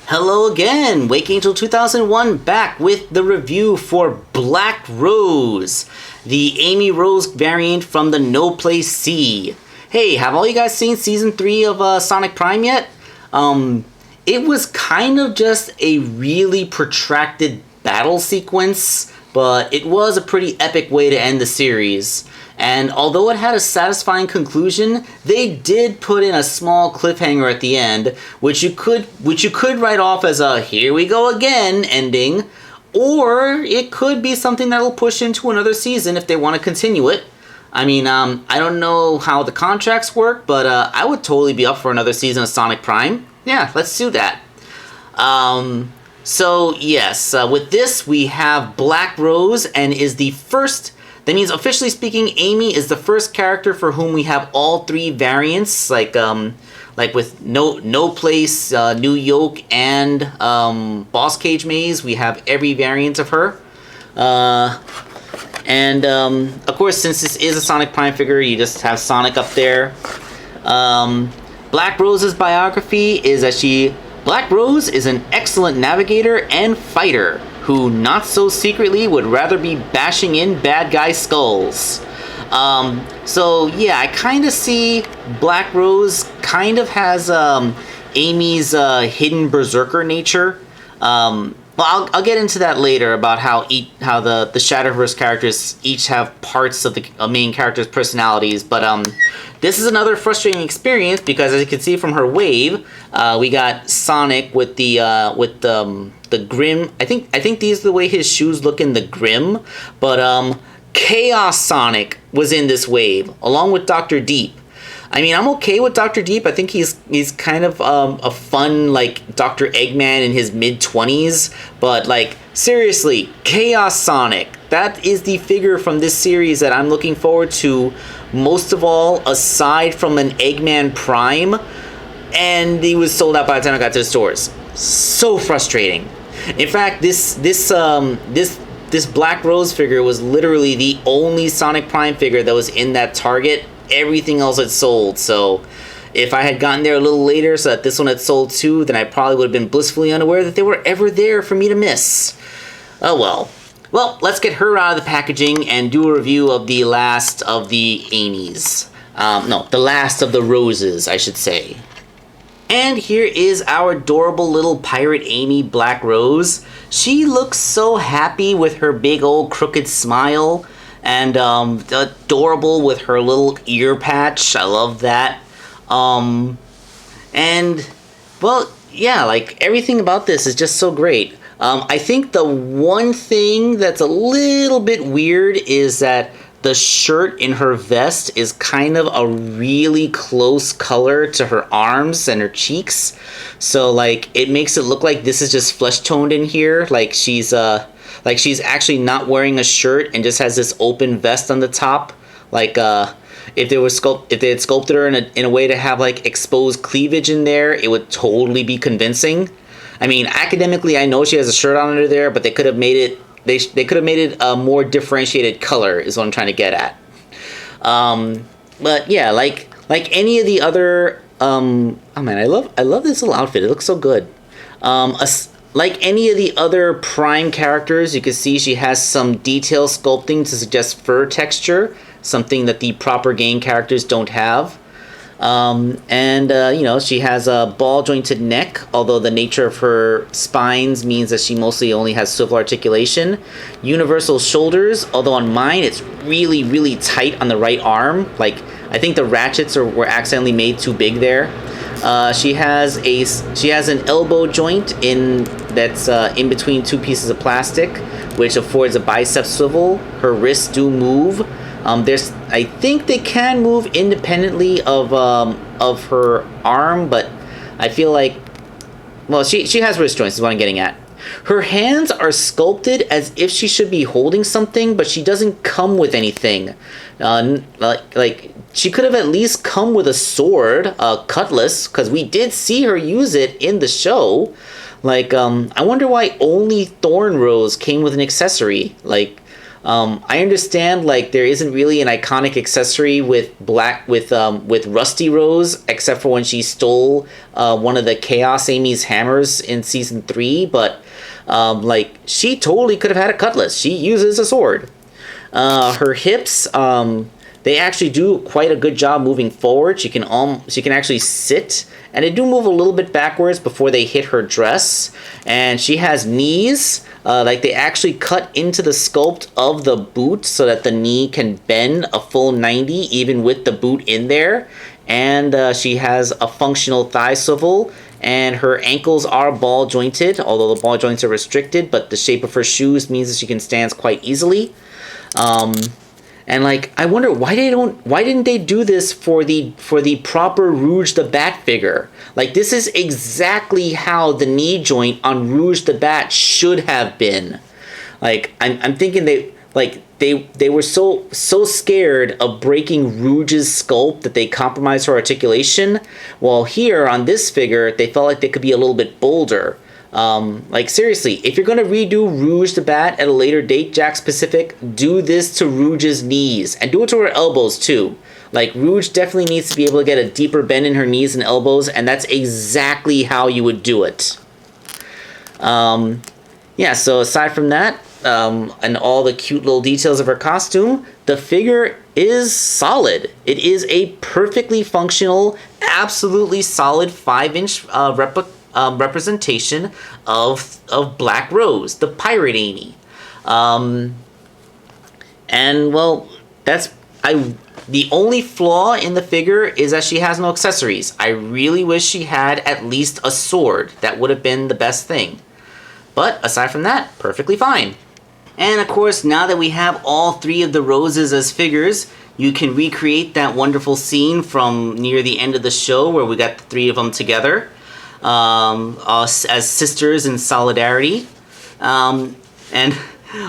Hello again, Wake Angel 2001 back with the review for Black Rose, the Amy Rose variant from the No Place C. Hey, have all you guys seen Season 3 of Sonic Prime yet? It was kind of just a really protracted battle sequence, but it was a pretty epic way to end the series. And although it had a satisfying conclusion, they did put in a small cliffhanger at the end, which you could write off as a "here we go again" ending, or it could be something that'll push into another season if they want to continue it. I mean, I don't know how the contracts work, but I would totally be up for another season of Sonic Prime. Yeah, let's do that. So yes, with this we have Black Rose, and is the first. That means, officially speaking, Amy is the first character for whom we have all three variants, like with No Place, New Yoke, and Boss Cage Maze. We have every variant of her, and of course, since this is a Sonic Prime figure, you just have Sonic up there. Black Rose's biography is that Black Rose is an excellent navigator and fighter, who not so secretly would rather be bashing in bad guy skulls. So yeah, I kind of see Black Rose kind of has Amy's hidden berserker nature. Well, I'll get into that later about how the Shatterverse characters each have parts of the main character's personalities. But this is another frustrating experience because, as you can see from her wave, we got Sonic with the grim. I think these are the way his shoes look in the grim. But Chaos Sonic was in this wave along with Dr. Deep. I mean, I'm okay with Dr. Deep. I think he's kind of a fun, like, Dr. Eggman in his mid-20s. But, like, seriously, Chaos Sonic. That is the figure from this series that I'm looking forward to most of all, aside from an Eggman Prime. And he was sold out by the time I got to the stores. So frustrating. In fact, this Black Rose figure was literally the only Sonic Prime figure that was in that Target. Everything else had sold, so if I had gotten there a little later so that this one had sold too, then I probably would have been blissfully unaware that they were ever there for me to miss. Oh well. Well, let's get her out of the packaging and do a review of the last of the Amy's. The last of the Roses, I should say. And here is our adorable little Pirate Amy Black Rose. She looks so happy with her big old crooked smile. And adorable with her little ear patch. I love that. And, well, yeah, like, everything about this is just so great. I think the one thing that's a little bit weird is that the shirt in her vest is kind of a really close color to her arms and her cheeks. So, like, it makes it look like this is just flesh-toned in here. Like, she's actually not wearing a shirt and just has this open vest on the top. Like, if they had sculpted her in a way to have, like, exposed cleavage in there, it would totally be convincing. I mean, academically, I know she has a shirt on under there, but they could have made it. They could have made it a more differentiated color. Is what I'm trying to get at. But yeah, like any of the other. Oh man, I love this little outfit. It looks so good. Like any of the other Prime characters, you can see she has some detail sculpting to suggest fur texture, something that the proper game characters don't have. She has a ball-jointed neck, although the nature of her spines means that she mostly only has swivel articulation. Universal shoulders, although on mine it's really, really tight on the right arm. Like, I think the ratchets were accidentally made too big there. She has an elbow joint that's in between two pieces of plastic, which affords a bicep swivel. Her wrists do move. I think they can move independently of her arm, but I feel like, well, she has wrist joints is what I'm getting at. Her hands are sculpted as if she should be holding something, but she doesn't come with anything. Like she could have at least come with a sword, a cutlass, because we did see her use it in the show. Like, I wonder why only Thorn Rose came with an accessory. Like, I understand like there isn't really an iconic accessory with Rusty Rose except for when she stole one of the Chaos Amy's hammers in season 3, but like she totally could have had a cutlass. She uses a sword. Her hips, they actually do quite a good job moving forward. She can actually sit, and they do move a little bit backwards before they hit her dress. And she has knees, like they actually cut into the sculpt of the boot so that the knee can bend a full 90 even with the boot in there. And she has a functional thigh swivel, and her ankles are ball jointed, although the ball joints are restricted, but the shape of her shoes means that she can stand quite easily. And like, I wonder why didn't they do this for the proper Rouge the Bat figure? Like, this is exactly how the knee joint on Rouge the Bat should have been. Like, I'm thinking they were so scared of breaking Rouge's sculpt that they compromised her articulation. While here on this figure, they felt like they could be a little bit bolder. Like seriously, if you're gonna redo Rouge the Bat at a later date, Jakks Pacific, do this to Rouge's knees and do it to her elbows too. Like, Rouge definitely needs to be able to get a deeper bend in her knees and elbows, and that's exactly how you would do it. Yeah, so aside from that, and all the cute little details of her costume, the figure is solid. It is a perfectly functional, absolutely solid 5-inch representation of Black Rose, the pirate Amy. And well, the only flaw in the figure is that she has no accessories. I really wish she had at least a sword. That would have been the best thing. But aside from that, perfectly fine. And of course, now that we have all 3 of the Roses as figures, you can recreate that wonderful scene from near the end of the show where we got the 3 of them together. As sisters in solidarity. And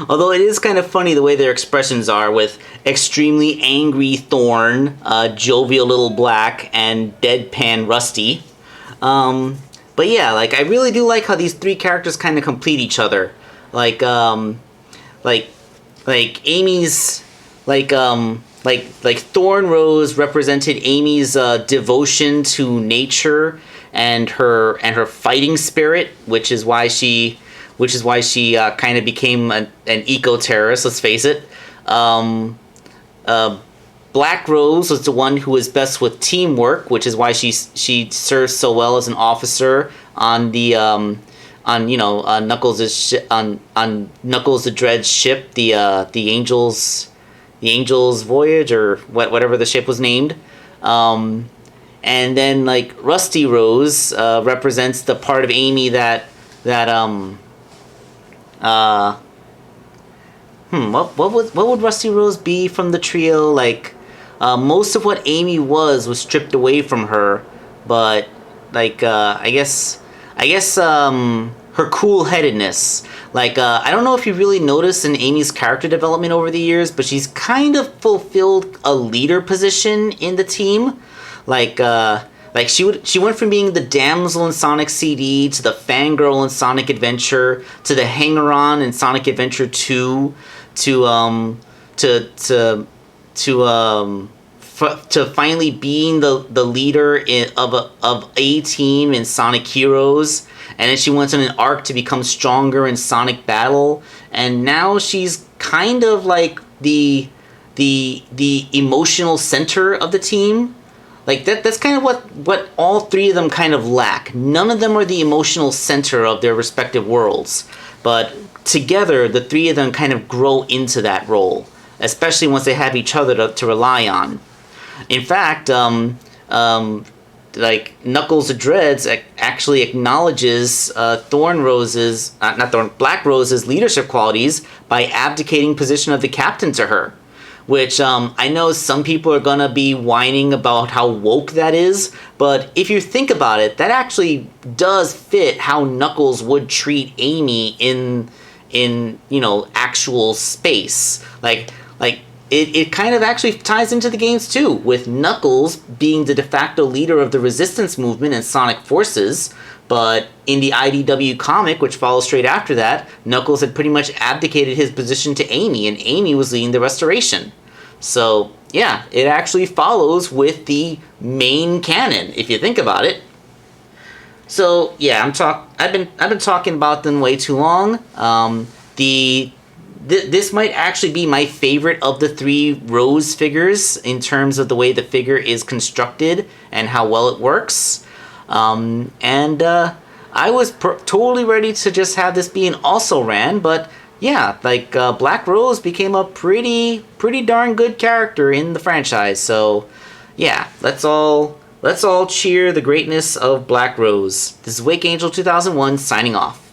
although it is kind of funny the way their expressions are, with extremely angry Thorn, jovial little Black, and deadpan Rusty. But yeah, like, I really do like how these 3 characters kind of complete each other. Like Amy's, like Thorn Rose represented Amy's devotion to nature and her fighting spirit, which is why she kind of became an eco-terrorist. Let's face it. Black Rose was the one who was best with teamwork, which is why she serves so well as an officer on the Knuckles' the Dread's ship, the Angel's Voyage, or whatever the ship was named. And then, like, Rusty Rose represents the part of Amy what would Rusty Rose be from the trio? Like, most of what Amy was stripped away from her, but like I guess her cool-headedness. Like, I don't know if you really noticed in Amy's character development over the years, but she's kind of fulfilled a leader position in the team. Like she went from being the damsel in Sonic CD to the fangirl in Sonic Adventure to the hanger-on in Sonic Adventure 2 to finally being the leader of a team in Sonic Heroes, and then she went on an arc to become stronger in Sonic Battle, and now she's kind of like the emotional center of the team. Like, that's kind of what all 3 of them kind of lack. None of them are the emotional center of their respective worlds, but together the 3 of them kind of grow into that role, especially once they have each other to rely on. In fact, like, Knuckles the Dreads actually acknowledges Black Rose's leadership qualities by abdicating position of the captain to her. Which, I know some people are gonna be whining about how woke that is, but if you think about it, that actually does fit how Knuckles would treat Amy in actual space. Like it kind of actually ties into the games too, with Knuckles being the de facto leader of the resistance movement in Sonic Forces, But in the IDW comic, which follows straight after that, Knuckles had pretty much abdicated his position to Amy, and Amy was leading the restoration. So, yeah, it actually follows with the main canon, if you think about it. So, yeah, I've been talking about them way too long. This might actually be my favorite of the 3 Rouges figures in terms of the way the figure is constructed and how well it works. I was totally ready to just have this be an also-ran, but yeah, like Black Rose became a pretty darn good character in the franchise. So yeah, let's all cheer the greatness of Black Rose. This is Wake Angel 2001 signing off.